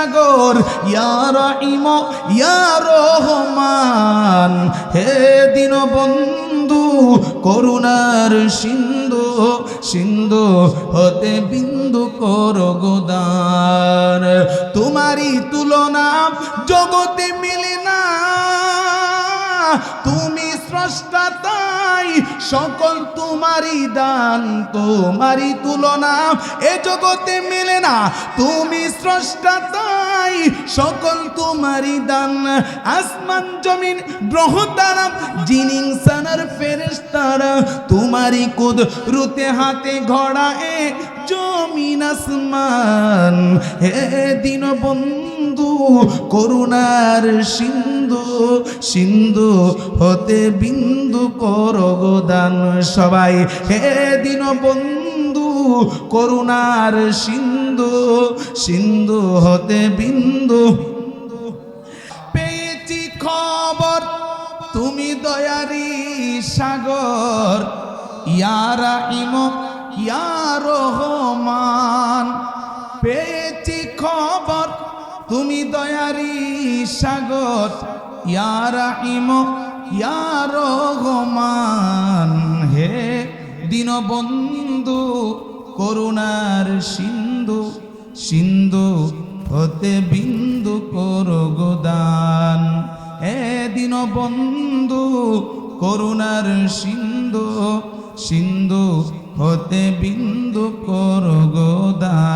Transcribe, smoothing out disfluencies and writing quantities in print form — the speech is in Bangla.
সাগর ইয়া রহিম ইয়া রহমান, হে দীনবন্ধু করুণার সিন্ধু, সিন্ধু হতে বিন্দু করো গোদান। তোমারই তুলনা জগতে মিলে না, তুমি স্রষ্টা তাই সকল তোমারই দান, তোমারই তুলনা এ জগতে মেলে না, তুমি স্রষ্টা তাই সকল তোমারই দান। আসমান জমিন গ্রহ তারা জিন ইনসানের ফেরেশতারা তোমারই কুদরতে হাতে গড়া এ জমিন আসমান, হে দীনবন্ধু করুণার সিন্ধু, সিন্ধু হতে বিন্দু করো গোদান। সবাই হে দীনবন্ধু করুণার সিন্ধু, সিন্ধু হতে বিন্দু। পেয়েছি খবর তুমি দয়ারি সাগর ইয়া রহিম ইয়া রহমান, পেয়েছি খবর তুমি দয়ারি সাগর ইয়া রহিম ইয়া রহমান, হে দীনবন্ধু করুণার সিন্ধু, সিন্ধু হতে বিন্দু করো গোদান। হে দীনবন্ধু করুণার সিন্ধু, সিন্ধু হতে বিন্দু করো গোদান।